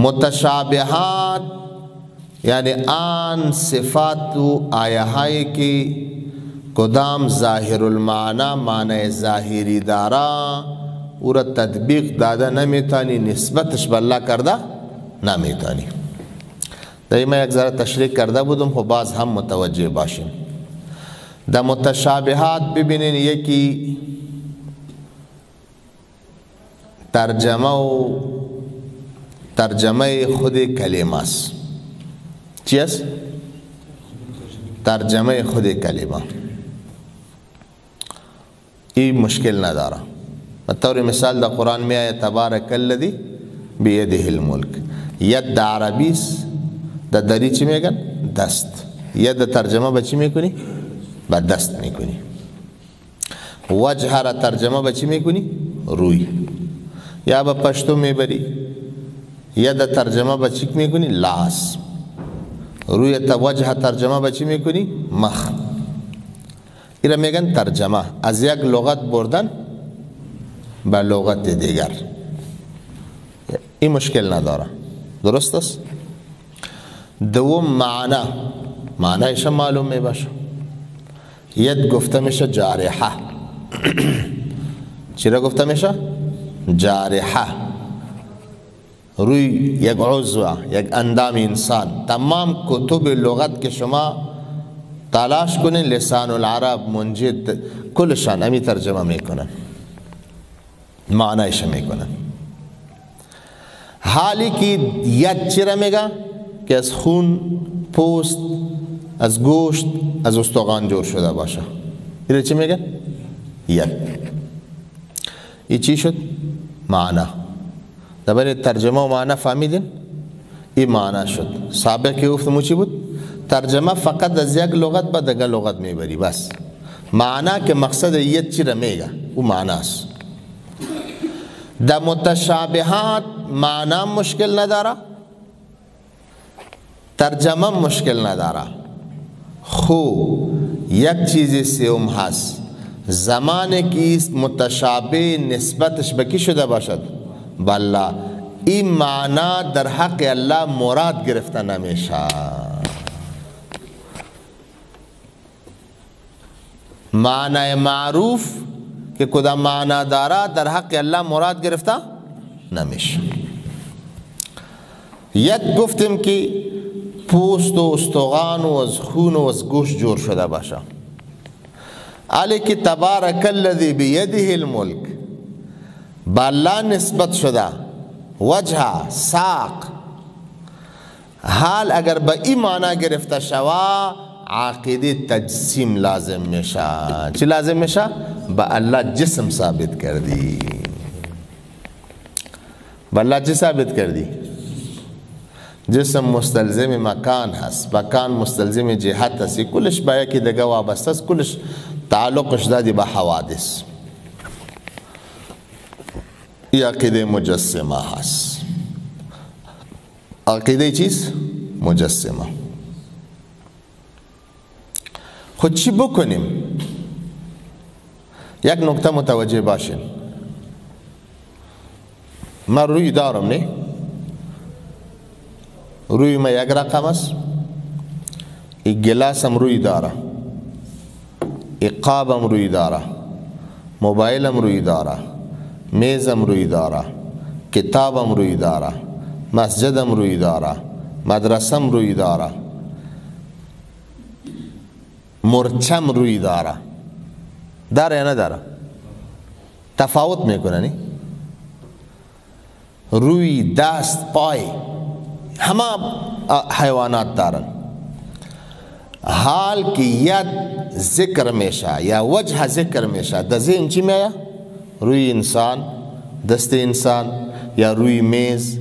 मुतशाबिहात यानी आन सिफातु आयाहाई की कुदाम ज़ाहिरुल माना माने ज़ाहिरी दारा और तदबीक दादा नमीतानी निस्बतश बल्ला करदा नमीतानी दाइमा एक ज़रा तशरीह करदा बुदम हो बाज़ हम मुतवज्जे बाशिम द मुतशाबिहात बिबिन ये की तर्जमे खुद कलिमास चीज़ तर्जमे खुद कलिमा ये मुश्किल न दारा बतौर मिसाल द कुरान में आया तबारकल्लज़ी बियदिहिल मुल्क यद द अरबीस द दरीच में गन दस्त यद तर्जमा बची में कुनी ब दस्त में कुनी वजहरा तर्जमा बची में कुनी रुई या ब पश्तो में बरी यद तर्जमा बची में कुनी लास रुई वजह तर्जमा बची में कुनी मख इरा मेगन तर्जमा az yak lughat burdan ba lughat digar این مشکل نداره درست است. دوم معنایش معلوم می باشه. ید گفته میشه جارحه چی را گفته میشه؟ جارحه روی یک عضو یک اندام انسان. تمام کتب لغت که شما تلاش کنین لسان العرب منجد کلشان همی ترجمه میکنن معنایش میکنن. حالی که ید چی را میگه؟ که از خون، پوست، از گوشت، از استخوان جور شده باشه. این چی میگه؟ ید. این چی شد؟ معنا. دبیر ترجمه و معنا فهمیدین؟ این معنا شد. سابق که گفتم چی بود؟ ترجمه فقط از یک لغت به دیگر لغت میبری بس. معنا که مقصد ید چی را میگه؟ او معناست. در متشابهات معنا مشکل نداره، ترجمه مشکل نداره. خو یک چیزی سوم هست، زمانی که متشابه نسبتش به کی شده باشد؟ بالله. این معنا در حق الله مراد گرفته نمیشه. معنی معروف که کدام معنا داره در حق الله مراد گرفته نمیشه. یک گفتیم که پوست و استخوان و از خون و از گوشت جور شده باشه. علی که تبارک الذی بیده الملک با الله نسبت شده، وجه ساق. حال اگر به این معنا گرفته شوه عقیده تجسیم لازم میشه. چی لازم میشه؟ با الله جسم ثابت کردی. با الله چی ثابت کردی؟ جسم مستلزم مکان هست، مکان مستلزم جهت هست. کلش با یکی دیگه وابسته است، کلش تعلقش دادی به حوادث. این عقیده مجسمه هست. عقیده چیز؟ مجسمه. خود چی بکنیم؟ یک نکته متوجه باشین. من روی دارم نه؟ روی ما یک رقم است، این گلاسم روی داره، این قابم روی داره، موبایلم روی داره، میزم روی داره، کتابم روی داره، مسجدم روی داره، مدرسم روی داره، مرچم روی داره. داره یا نداره؟ تفاوت میکنه نی؟ روی، دست، پای همه حیوانات دارن. حال که ید ذکر میشه یا وجه ذکر میشه، در ذهن چی میاد؟ روی انسان، دست انسان یا روی میز.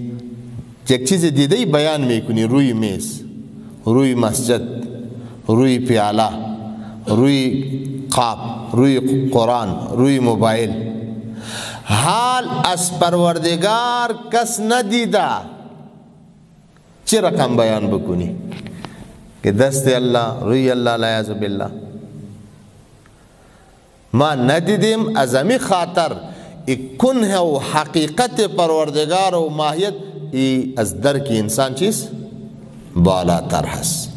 یک چیز دیده بیان میکنی، روی میز، روی مسجد، روی پیاله، روی قاب، روی قرآن، روی موبایل. حال از پروردگار کس ندیده، چه رقم بیان بکنی؟ که دست الله، روی الله، لا یعوذ بالله. ما ندیدیم، از همی خاطر کنه و حقیقت پروردگار و ماهیت ای از درک انسان چیز بالاتر هست.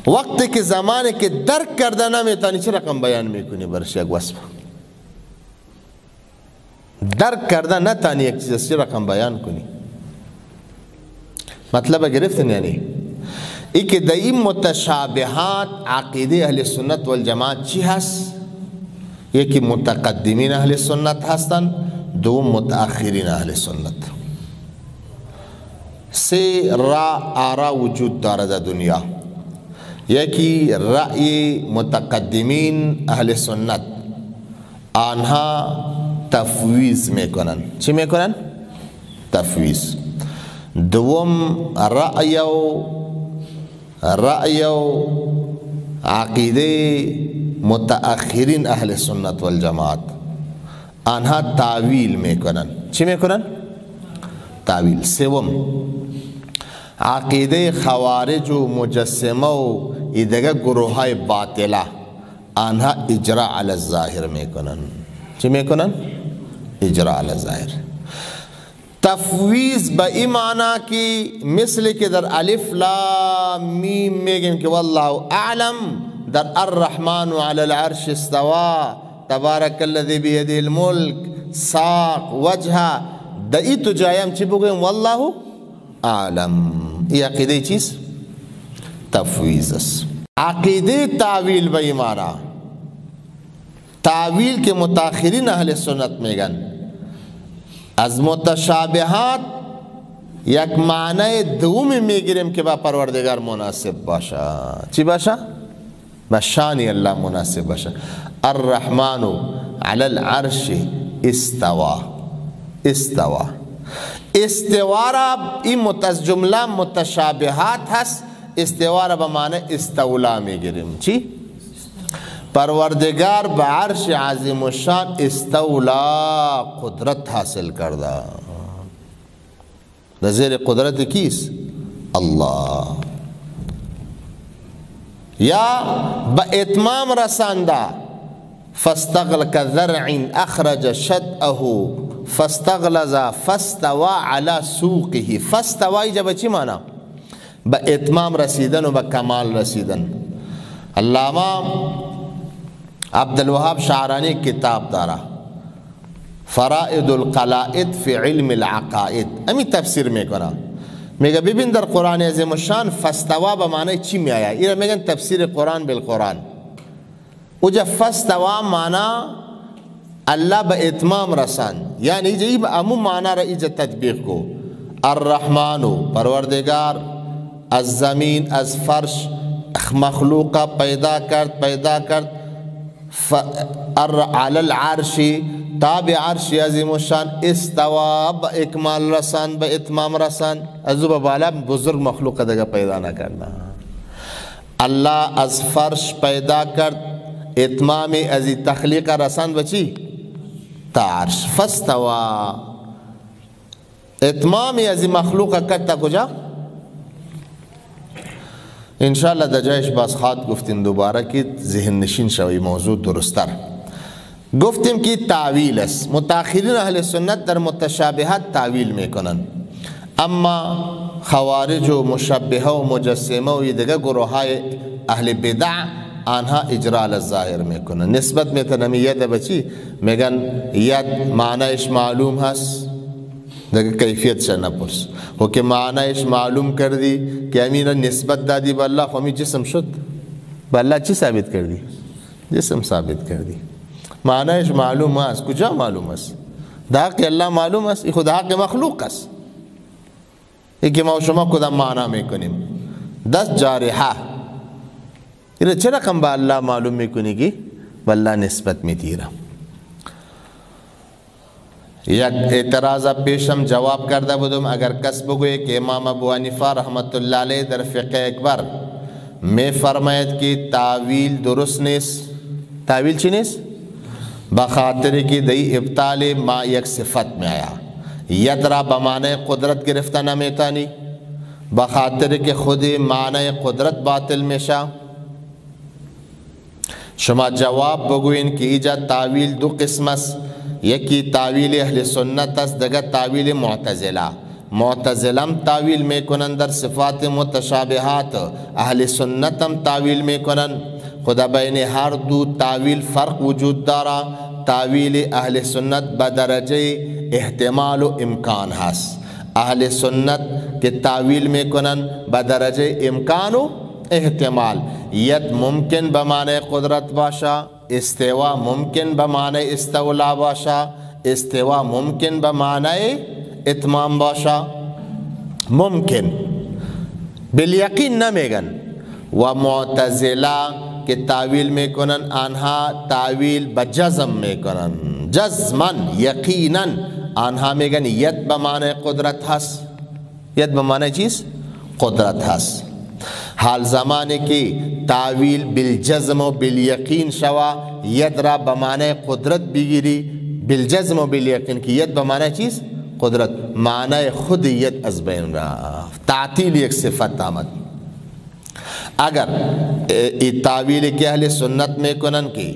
وقتی که زمانی که درک کرده نمیتونی چه رقم بیان میکنی برش یک وصف؟ درک کرده نتانی یک چیز چه رقم بیان کنی؟ مطلب گرفتن یعنی ای که در این متشابهات عقیده اهل سنت والجماعت چی هست؟ یکی متقدمین اهل سنت هستن، دوم متأخرین اهل سنت. سه آرا وجود داره در دنیا. یکی رأی متقدمین اهل سنت، آنها تفویض میکنن. چی میکنن؟ تفویض. دوم رأی و عقیده متأخرین اهل سنت والجماعت، آنها تعویل میکنن. چی میکنن؟ تعویل. سوم عقیده خوارج و مجسمه و دیگر گروه های باطله، آنها اجرا علی الظاهر میکنن. چی میکنن؟ اجرا علی الظاهر. تفویض به این معنی که مثل که در الف لام میم میگیم که والله اعلم، در الرحمن علی العرش استوا تبارک الذی بیده الملک ساق وجه، در این تو جایم چی بگویم؟ والله اعلم. این عقیده چیز؟ تفویض است. عقیده تعویل به این معنی، تعویل که متأخرین اهل سنت میگن از متشابهات یک معنی دومی میگیریم که با پروردگار مناسب باشه. چی باشه؟ با شان الله مناسب باشه. الرحمن علی العرش استوا. استوا را این از جمله متشابهات هست. استوا را به معنی استولا میگیریم. چی؟ پروردگار به عرش عظیم الشان استولا، قدرت حاصل کرده. در زیر قدرت کیست؟ الله. یا به اتمام رسانده. فاستغل كذرع اخرج شطأه فاستغلظ فاستوى على سوقه. فاستوى جب چی معنی؟ به اتمام رسیدن و به کمال رسیدن. علامه عبدالوهاب شعرانی کتاب داره فرائد القلائد فی علم العقائد، امی تفسیر میکنه. میگه ببین در قرآن عظیم الشان فاستوا به معنی چی میآید؟ اینا میگن تفسیر قرآن بالقرآن. اوجا فاستوا معنی الله به اتمام رسان، یعنی ایجا به امو معنی را ایجا تطبیق کو. الرحمن پروردگار از زمین از فرش مخلوقا پیدا کرد علی العرش تابع عرش عظیم الشان استوا با اکمال رسان به اتمام رسان. از او بالا بزرگ مخلوق دیگه پیدا نکرد. الله از فرش پیدا کرد، اتمام از تخلیق رسان به چی؟ تا عرش. فاستوا اتمام از مخلوق کرد تا کجا؟ انشاءالله در جایش باز خواد گفتیم دوباره که ذهن نشین شوی موضوع درستر. گفتیم که تعویل است. متأخرین اهل سنت در متشابهات تعویل میکنن، اما خوارج و مشبهه و مجسمه و دیگر گروه های اهل بدع آنها اجرا علی الظاهر میکنن. نسبت میتونم ید بچی میگن ید معنیش معلوم هست، دیگه کیفیت شد نپرس. و که معنیش معلوم کردی که امین نسبت دادی به الله، خمی جسم شد. به الله چی ثابت کردی؟ جسم ثابت کردی. معنیش معلوم است. کجا معلوم است؟ در حق الله معلوم است، این خود حق مخلوق است. این که ما و شما کدام معنا میکنیم؟ دست جارحه. این چه رقم به الله معلوم میکنی که به الله نسبت میتیرم؟ یک اعتراض پیشم جواب کرده بودم. اگر کس بگوید که امام ابو حنیفه رحمت الله علیه در فقه اکبر می فرماید که تعویل درست نیست. تعویل چی نیست؟ بخاطر که دی ابطال ما یک صفت می آیا. ید را به معنی قدرت گرفته نمیتانی، بخاطر که خود معنی قدرت باطل میشه. شما جواب بگوین که ایجا تعویل دو قسم است. یکی تعویل اهل سنت است، دیگر تعویل معتزله. मुअतज़िलम तावील में कुनन दर सिफ़ात मुतशाबिहात, अहले सुन्नतम तावील में कुनन। खुदा बैन हर दो तावील फ़र्क वजूद दारा। तावील अहले सुन्नत बदरजे एहतिमाल व इम्कान हस। अहले सुन्नत के तावील में कुनन बदरजे इम्कान व एहतिमाल। यद मुमकिन बमाने कुदरत बाशा, इस्तेवा मुमकिन बमाने इस्तौला बाशा, इस्तेवा मुमकिन बमाने इत्माम बाशा। मुमकिन बिल यकीन न मेगन। व मुअतज़िला के तावील में कुनन आन्हा तावील बजज़म में कुनन, जज़मन यकीनन आन्हा मेगन यद बमाने कुदरत हस, यद बमाने चीज़ कुदरत हस। हाल ज़माने की तावील बिल जज़म व बिल यकीन शवा, यदरा बमाने कुदरत बिगिरी, बिल जज़म व बिल यकीन की यद बमाने चीज़ कुदरत, माने खुद यद अज़बैन तातील एक सिफ़त आमद। अगर तावील के अहले सुन्नत में कुनन की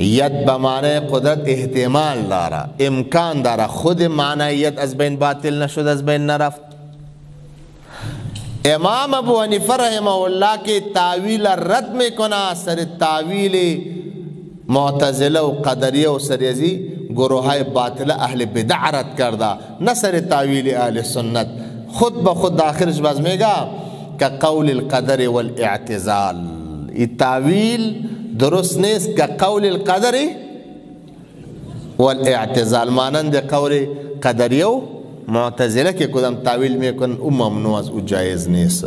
यद बमाने कुदरत एहतिमाल दारा, इम्कान दारा, खुद माना यद अज़बैन बातिल न शुद, अज़बैन न रफ़्त। इमाम अबू हनीफा रहमहुल्लाह के तावील रद में कुना सर तावील मुअतज़िला व क़दरिया व सरयज़ी गुरोहाय बातिला अहले बिदअ रद करदा, न सर तावील अहले सुन्नत खुद ब खुद आखिर बज़मेगा का कौल क़दर वल इअ्तिज़ाल। ये तावील दुरुस्त नेस का कौल क़दर वल इअ्तिज़ाल, मानंद कौल क़दरिया मुअतज़िला के कुदम तावील में कुन ममनूअ व जायज़ नेस।